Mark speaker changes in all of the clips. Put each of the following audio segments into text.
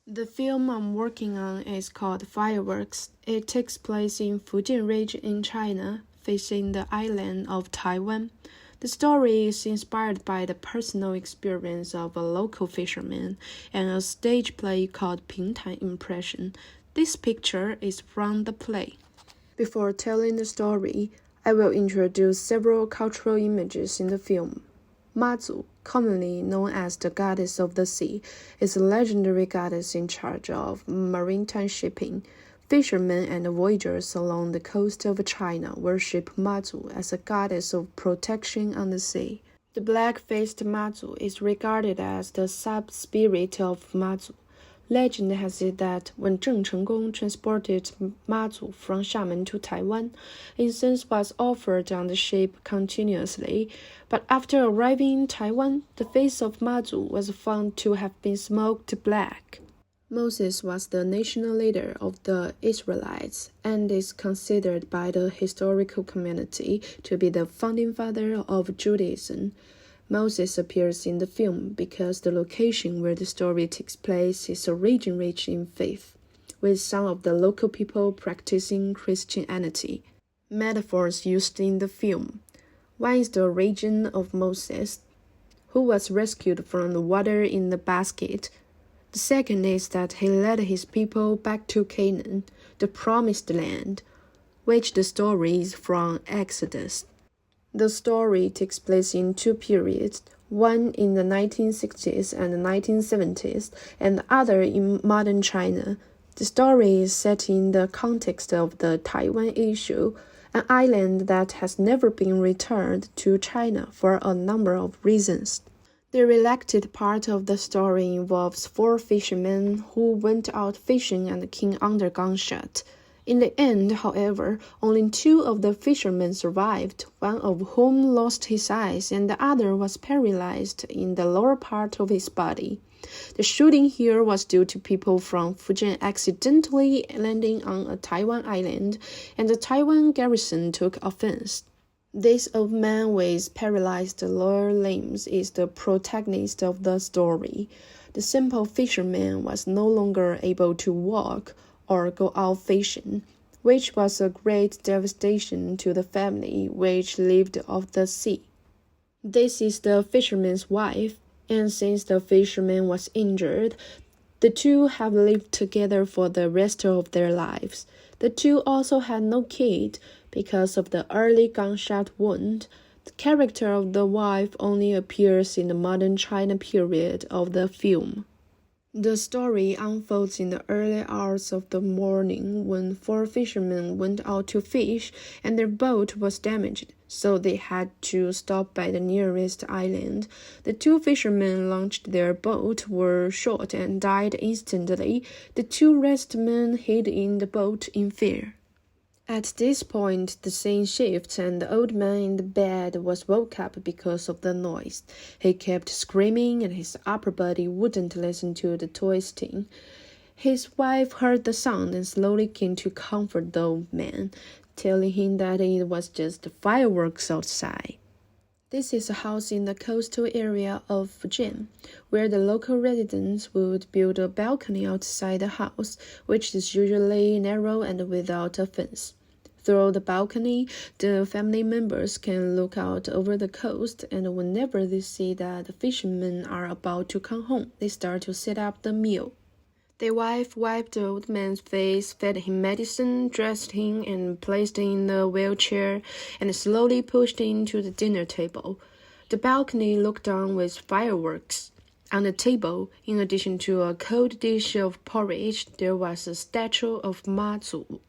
Speaker 1: The film I'm working on is called Fireworks. It takes place in Fujian region in China, facing the island of Taiwan. The story is inspired by the personal experience of a local fisherman and a stage play called Pingtan Impression. This picture is from the play. Before telling the story, I will introduce several cultural images in the film. Mazu, commonly known as the goddess of the sea, is a legendary goddess in charge of maritime shipping. Fishermen and voyagers along the coast of China worship Mazu as a goddess of protection on the sea. The black-faced Mazu is regarded as the sub-spirit of Mazu. Legend has it that when Zheng Chenggong transported Mazu from Xiamen to Taiwan, incense was offered on the ship continuously, but after arriving in Taiwan, the face of Mazu was found to have been smoked black. Moses was the national leader of the Israelites and is considered by the historical community to be the founding father of Judaism. Moses appears in the film because the location where the story takes place is a region rich in faith, with some of the local people practicing Christianity. Metaphors used in the film. One is the region of Moses, who was rescued from the water in the basket. The second is that he led his people back to Canaan, the promised land, which the story is from Exodus. The story takes place in two periods, one in the 1960s and the 1970s, and the other in modern China. The story is set in the context of the Taiwan issue, an island that has never been returned to China for a number of reasons. The related part of the story involves four fishermen who went out fishing and came under gunshot. In the end, however, only two of the fishermen survived, one of whom lost his eyes and the other was paralyzed in the lower part of his body. The shooting here was due to people from Fujian accidentally landing on a Taiwan island, and the Taiwan garrison took offense. This old man with paralyzed lower limbs is the protagonist of the story. The simple fisherman was no longer able to walk or go out fishing, which was a great devastation to the family which lived off the sea. This is the fisherman's wife, and since the fisherman was injured, the two have lived together for the rest of their lives. The two also had no kid because of the early gunshot wound. The character of the wife only appears in the modern China period of the film. The story unfolds in the early hours of the morning when four fishermen went out to fish and their boat was damaged, so they had to stop by the nearest island. The two fishermen launched their boat, were shot and died instantly. The two rest men hid in the boat in fear. At this point, the scene shifts and the old man in the bed was woke up because of the noise. He kept screaming and his upper body wouldn't listen to the twisting. His wife heard the sound and slowly came to comfort the old man, telling him that it was just fireworks outside. This is a house in the coastal area of Fujian, where the local residents would build a balcony outside the house, which is usually narrow and without a fence. Through the balcony, the family members can look out over the coast, and whenever they see that the fishermen are about to come home, they start to set up the meal. The wife wiped the old man's face, fed him medicine, dressed him, and placed him in a wheelchair, and slowly pushed him to the dinner table. The balcony looked on with fireworks. On the table, in addition to a cold dish of porridge, there was a statue of Mazu.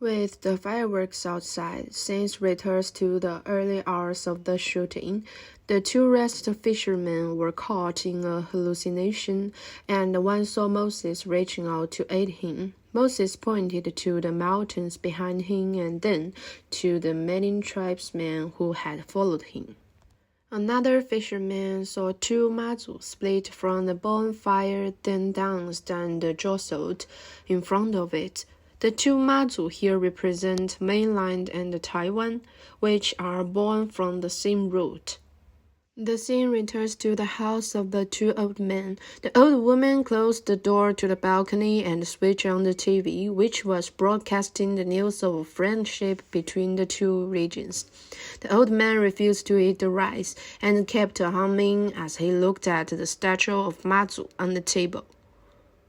Speaker 1: With the fireworks outside, since returns to the early hours of the shooting, the two rested fishermen were caught in a hallucination, and one saw Moses reaching out to aid him. Moses pointed to the mountains behind him and then to the many tribesmen who had followed him. Another fisherman saw two Mazu split from the bonfire, then danced and jostled in front of it. The two Mazu here represent mainland and Taiwan, which are born from the same root. The scene returns to the house of the two old men. The old woman closed the door to the balcony and switched on the TV, which was broadcasting the news of friendship between the two regions. The old man refused to eat the rice and kept humming as he looked at the statue of Matsu on the table.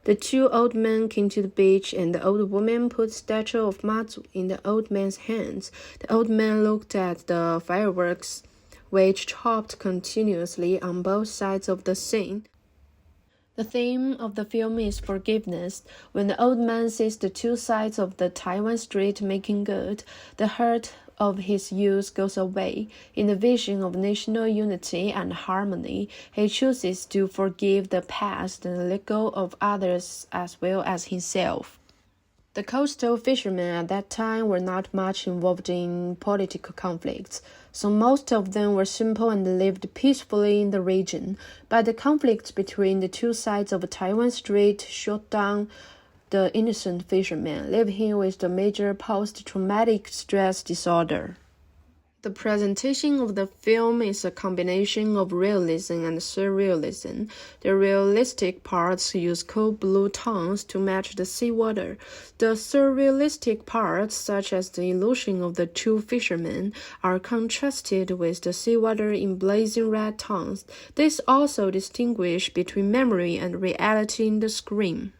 Speaker 1: The two old men came to the beach, and the old woman put the statue of Matsu in the old man's hands. The old man looked at the fireworks, which chopped continuously on both sides of the scene. The theme of the film is forgiveness. When the old man sees the two sides of the Taiwan Strait making good, the hurt of his youth goes away. In the vision of national unity and harmony, he chooses to forgive the past and let go of others as well as himself. The coastal fishermen at that time were not much involved in political conflicts, so most of them were simple and lived peacefully in the region. But the conflicts between the two sides of Taiwan Strait shut down the innocent fishermen, leaving him with the major post-traumatic stress disorder. The presentation of the film is a combination of realism and surrealism. The realistic parts use cool blue tones to match the seawater. The surrealistic parts, such as the illusion of the two fishermen, are contrasted with the seawater in blazing red tones. This also distinguishes between memory and reality in the screen.